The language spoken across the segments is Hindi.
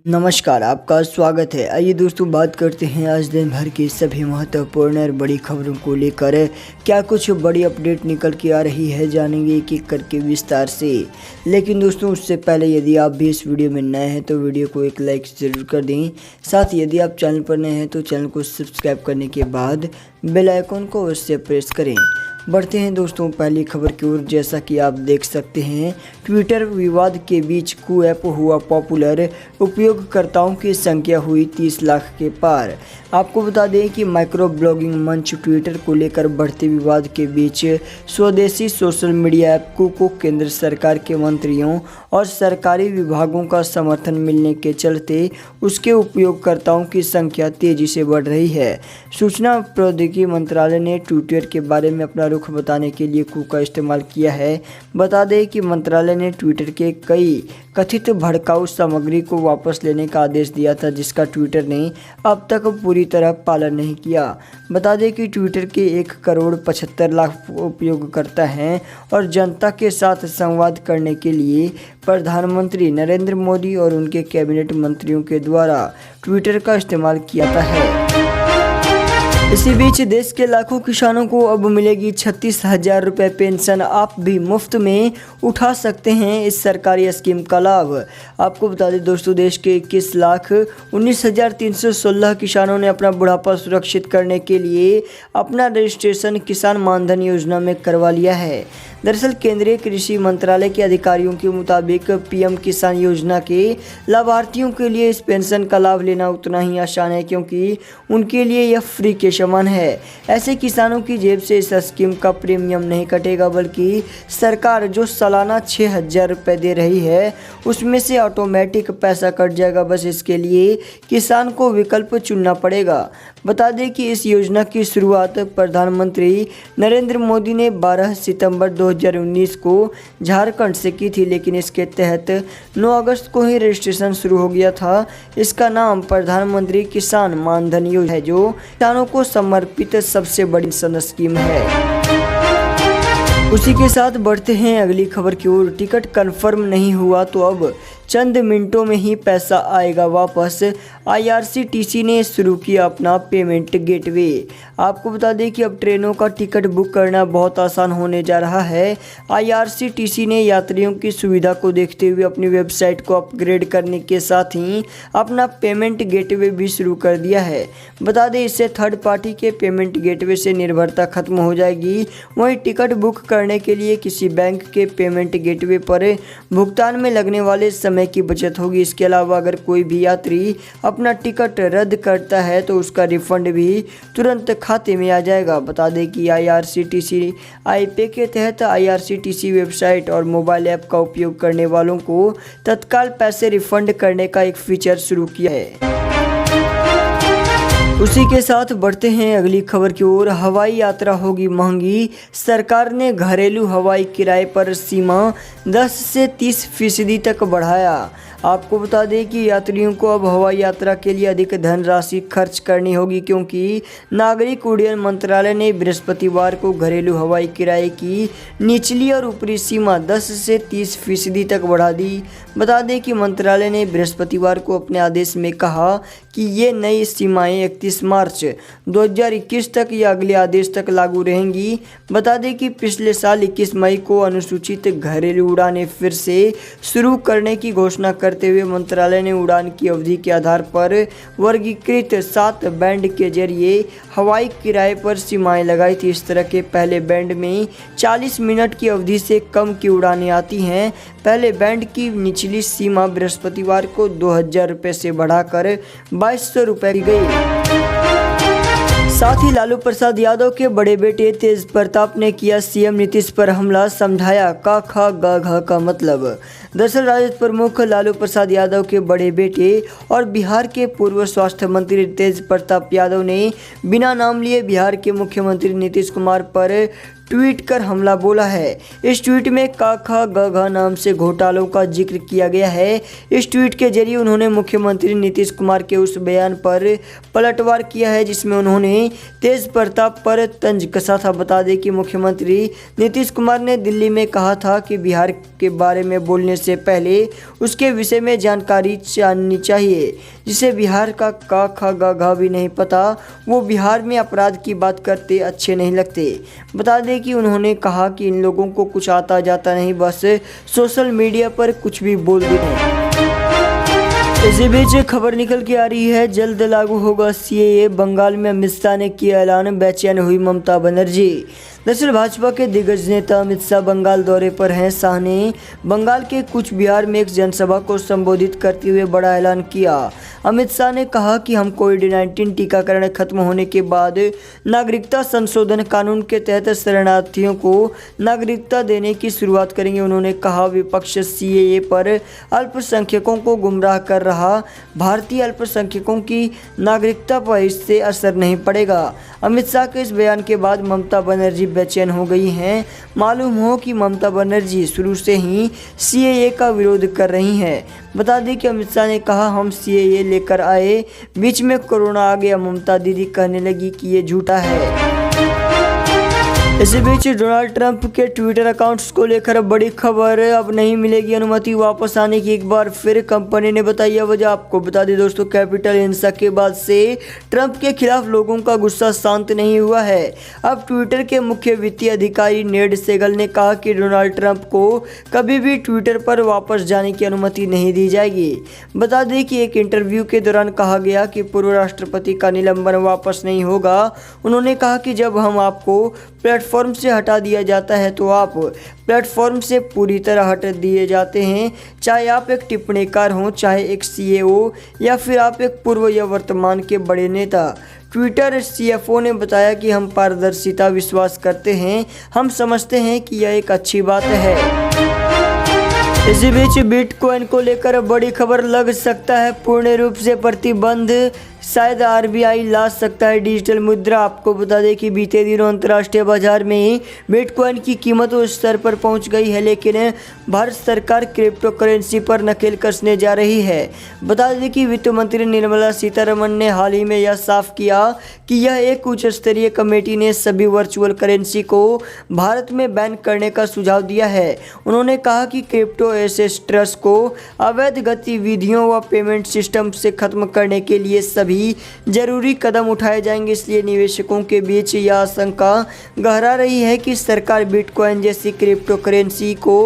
नमस्कार, आपका स्वागत है। आइए दोस्तों, बात करते हैं आज दिन भर की सभी महत्वपूर्ण और बड़ी खबरों को लेकर। क्या कुछ बड़ी अपडेट निकल के आ रही है, जानेंगे एक एक करके विस्तार से। लेकिन दोस्तों, उससे पहले यदि आप भी इस वीडियो में नए हैं तो वीडियो को एक लाइक ज़रूर कर दें। साथ ही यदि आप चैनल पर नए हैं तो चैनल को सब्सक्राइब करने के बाद बेल आइकन को अवश्य प्रेस करें। बढ़ते हैं दोस्तों पहली खबर की ओर। जैसा कि आप देख सकते हैं, ट्विटर विवाद के बीच कू ऐप हुआ पॉपुलर, उपयोगकर्ताओं की संख्या हुई 30 लाख के पार। आपको बता दें कि माइक्रो ब्लॉगिंग मंच ट्विटर को लेकर बढ़ते विवाद के बीच स्वदेशी सोशल मीडिया ऐप कू को केंद्र सरकार के मंत्रियों और सरकारी विभागों का समर्थन मिलने के चलते उसके उपयोगकर्ताओं की संख्या तेजी से बढ़ रही है। सूचना प्रौद्योगिकी मंत्रालय ने ट्विटर के बारे में अपना रुख बताने के लिए कू का इस्तेमाल किया है। बता दें कि मंत्रालय ने ट्विटर के कई कथित भड़काऊ सामग्री को वापस लेने का आदेश दिया था, जिसका ट्विटर ने अब तक पूरी तरह पालन नहीं किया। बता दें कि ट्विटर के 1,75,00,000 उपयोगकर्ता हैं और जनता के साथ संवाद करने के लिए प्रधानमंत्री नरेंद्र मोदी और उनके कैबिनेट मंत्रियों के द्वारा ट्विटर का इस्तेमाल किया जाता है। इसी बीच देश के लाखों किसानों को अब मिलेगी 36,000 रुपये पेंशन। आप भी मुफ्त में उठा सकते हैं इस सरकारी स्कीम का लाभ। आपको बता दें दोस्तों, देश के 21,19,316 किसानों ने अपना बुढ़ापा सुरक्षित करने के लिए अपना रजिस्ट्रेशन किसान मानधन योजना में करवा लिया है। दरअसल केंद्रीय कृषि मंत्रालय के अधिकारियों के मुताबिक पीएम किसान योजना के लाभार्थियों के लिए इस पेंशन का लाभ लेना उतना ही आसान है, क्योंकि उनके लिए यह फ्री के समान है। ऐसे किसानों की जेब से इस स्कीम का प्रीमियम नहीं कटेगा, बल्कि सरकार जो सालाना 6,000 रुपये दे रही है उसमें से ऑटोमेटिक पैसा कट जाएगा। बस इसके लिए किसान को विकल्प चुनना पड़ेगा। बता दें कि इस योजना की शुरुआत प्रधानमंत्री नरेंद्र मोदी ने 12 सितंबर 2019 को झारखंड से की थी, लेकिन इसके तहत 9 अगस्त को ही रजिस्ट्रेशन शुरू हो गया था। इसका नाम प्रधानमंत्री किसान मानधन योजना है, जो किसानों को समर्पित सबसे बड़ी पेंशन स्कीम है। उसी के साथ बढ़ते हैं अगली खबर की ओर। टिकट कंफर्म नहीं हुआ तो अब चंद मिनटों में ही पैसा आएगा वापस। आईआरसीटीसी ने शुरू किया अपना पेमेंट गेटवे। आपको बता दें कि अब ट्रेनों का टिकट बुक करना बहुत आसान होने जा रहा है। आईआरसीटीसी ने यात्रियों की सुविधा को देखते हुए अपनी वेबसाइट को अपग्रेड करने के साथ ही अपना पेमेंट गेटवे भी शुरू कर दिया है। बता दें, इससे थर्ड पार्टी के पेमेंट गेटवे से निर्भरता खत्म हो जाएगी। वहीं टिकट बुक करने के लिए किसी बैंक के पेमेंट गेटवे पर भुगतान में लगने वाले समय की बचत होगी। इसके अलावा अगर कोई भी यात्री अपना टिकट रद्द करता है तो उसका रिफंड भी तुरंत खाते में आ जाएगा। बता दें कि आईआरसीटीसी आई-पे के तहत आईआरसीटीसी वेबसाइट और मोबाइल ऐप का उपयोग करने वालों को तत्काल पैसे रिफंड करने का एक फीचर शुरू किया है। उसी के साथ बढ़ते हैं अगली खबर की ओर। हवाई यात्रा होगी महंगी, सरकार ने घरेलू हवाई किराए पर सीमा 10 से 30% तक बढ़ाया। आपको बता दें कि यात्रियों को अब हवाई यात्रा के लिए अधिक धनराशि खर्च करनी होगी, क्योंकि नागरिक उड्डयन मंत्रालय ने बृहस्पतिवार को घरेलू हवाई किराए की निचली और ऊपरी सीमा 10 से 30% तक बढ़ा दी। बता दें कि मंत्रालय ने बृहस्पतिवार को अपने आदेश में कहा कि ये नई सीमाएं 31 मार्च 2021 तक या अगले आदेश तक लागू रहेंगी। बता दें कि पिछले साल 21 मई को अनुसूचित घरेलू उड़ानें फिर से शुरू करने की घोषणा करते हुए मंत्रालय ने उड़ान की अवधि के आधार पर वर्गीकृत 7 बैंड के जरिए हवाई किराए पर सीमाएं लगाई थी। इस तरह के पहले बैंड में 40 मिनट की अवधि से कम की उड़ानें आती हैं। पहले बैंड की निचली सीमा बृहस्पतिवार को 2,000 रुपये से बढ़ाकर 2,200 रुपये की गई। साथ ही लालू प्रसाद यादव के बड़े बेटे तेज प्रताप ने किया सीएम नीतीश पर हमला, समझाया का खा गा घा का मतलब। दरअसल राजद प्रमुख लालू प्रसाद यादव के बड़े बेटे और बिहार के पूर्व स्वास्थ्य मंत्री तेज प्रताप यादव ने बिना नाम लिए बिहार के मुख्यमंत्री नीतीश कुमार पर ट्वीट कर हमला बोला है। इस ट्वीट में का खा ग घ नाम से घोटालों का जिक्र किया गया है। इस ट्वीट के जरिए उन्होंने मुख्यमंत्री नीतीश कुमार के उस बयान पर पलटवार किया है जिसमें उन्होंने तेज प्रताप पर तंज कसा था। बता दें कि मुख्यमंत्री नीतीश कुमार ने दिल्ली में कहा था कि बिहार के बारे में बोलने से पहले उसके विषय में जानकारी जाननी चाहिए। जिसे बिहार का खा ग घ भी नहीं पता वो बिहार में अपराध की बात करते अच्छे नहीं लगते। बता दें कि उन्होंने कहा कि इन लोगों को कुछ आता जाता नहीं, बस सोशल मीडिया पर कुछ भी बोल देते हैं। इसी बीच खबर निकल के आ रही है, जल्द लागू होगा सीएए, बंगाल में अमित शाह ने किया ऐलान, बेचैन हुई ममता बनर्जी। दरअसल भाजपा के दिग्गज नेता अमित शाह बंगाल दौरे पर हैं। शाह ने बंगाल के कुछ बिहार में एक जनसभा को संबोधित करते हुए बड़ा ऐलान किया। अमित शाह ने कहा कि हम कोविड-19 टीकाकरण खत्म होने के बाद नागरिकता संशोधन कानून के तहत शरणार्थियों को नागरिकता देने की शुरुआत करेंगे। उन्होंने कहा विपक्ष सीएए पर अल्पसंख्यकों को गुमराह कर रहा, भारतीय अल्पसंख्यकों की नागरिकता पर इससे असर नहीं पड़ेगा। अमित शाह के इस बयान के बाद ममता बनर्जी बेचैन हो गई हैं। मालूम हो कि ममता बनर्जी शुरू से ही सीएए का विरोध कर रही हैं। बता दें कि अमित शाह ने कहा हम सीएए लेकर आए, बीच में कोरोना आ गया। ममता दीदी कहने लगी कि ये झूठा है। इसी बीच डोनाल्ड ट्रंप के ट्विटर अकाउंट्स को लेकर बड़ी खबर, अब नहीं मिलेगी अनुमति वापस आने की। एक बार फिर कंपनी ने बताई वजह। आपको बता दें दोस्तों, कैपिटल हिंसा के बाद से ट्रंप के खिलाफ लोगों का गुस्सा शांत नहीं हुआ है। अब ट्विटर के मुख्य वित्तीय अधिकारी नेड सेगल ने कहा कि डोनाल्ड ट्रंप को कभी भी ट्विटर पर वापस जाने की अनुमति नहीं दी जाएगी। बता दें कि एक इंटरव्यू के दौरान कहा गया कि पूर्व राष्ट्रपति का निलंबन वापस नहीं होगा। उन्होंने कहा कि जब हम आपको प्लेटफॉर्म से हटा दिया जाता है तो आप प्लेटफॉर्म से पूरी तरह हट दिए जाते हैं, चाहे आप एक टिप्पणीकार हों, चाहे एक सीईओ या फिर आप एक पूर्व या वर्तमान के बड़े नेता। ट्विटर सीएफओ ने बताया कि हम पारदर्शिता विश्वास करते हैं, हम समझते हैं कि यह एक अच्छी बात है। इसी बीच बिटकॉइन को लेकर बड़ी खबर, लग सकता है पूर्ण रूप से प्रतिबंध, शायद आरबीआई ला सकता है डिजिटल मुद्रा। आपको बता दें कि बीते दिनों अंतर्राष्ट्रीय बाजार में बिटकॉइन की कीमत उस स्तर पर पहुंच गई है, लेकिन भारत सरकार क्रिप्टो करेंसी पर नकेल कसने जा रही है। बता दें कि वित्त मंत्री निर्मला सीतारमण ने हाल ही में यह साफ किया कि यह एक उच्च स्तरीय कमेटी ने सभी वर्चुअल करेंसी को भारत में बैन करने का सुझाव दिया है। उन्होंने कहा कि क्रिप्टो एसेट ट्रस्ट को अवैध गतिविधियों व पेमेंट सिस्टम से खत्म करने के लिए सभी जरूरी कदम उठाए जाएंगे। इसलिए निवेशकों के बीच यह आशंका गहरा रही है कि सरकार बिटकॉइन जैसी क्रिप्टो करेंसी को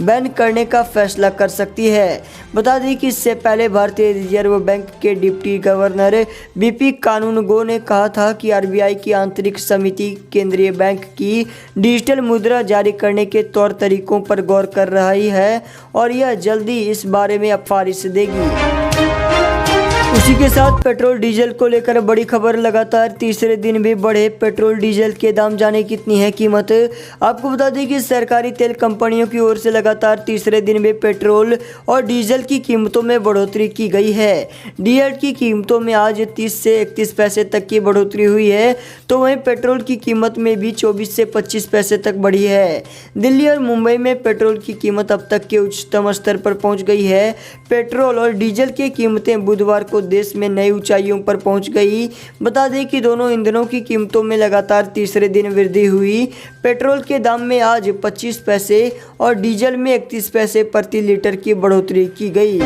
बैन करने का फैसला कर सकती है। बता दें कि इससे पहले भारतीय रिजर्व बैंक के डिप्टी गवर्नर बीपी कानूनगो ने कहा था कि आरबीआई की आंतरिक समिति केंद्रीय बैंक की डिजिटल मुद्रा जारी करने के तौर तरीकों पर गौर कर रही है और यह जल्दी इस बारे में सिफारिश देगी। उसी के साथ पेट्रोल डीजल को लेकर बड़ी खबर, लगातार तीसरे दिन भी बढ़े पेट्रोल डीजल के दाम। जाने कितनी है कीमत। आपको बता दें कि सरकारी तेल कंपनियों की ओर से लगातार तीसरे दिन भी पेट्रोल और डीजल की कीमतों में बढ़ोतरी की गई है। डीजल की कीमतों में आज 30 से 31 पैसे तक की बढ़ोतरी हुई है, तो वहीं पेट्रोल की कीमत में भी 24 से 25 पैसे तक बढ़ी है। दिल्ली और मुंबई में पेट्रोल की कीमत अब तक के उच्चतम स्तर पर पहुँच गई है। पेट्रोल और डीजल की कीमतें बुधवार को देश में नई ऊंचाइयों पर पहुंच गई। बता दें कि दोनों ईंधनों की कीमतों में लगातार तीसरे दिन वृद्धि हुई। पेट्रोल के दाम में आज 25 पैसे और डीजल में 31 पैसे प्रति लीटर की बढ़ोतरी की गई।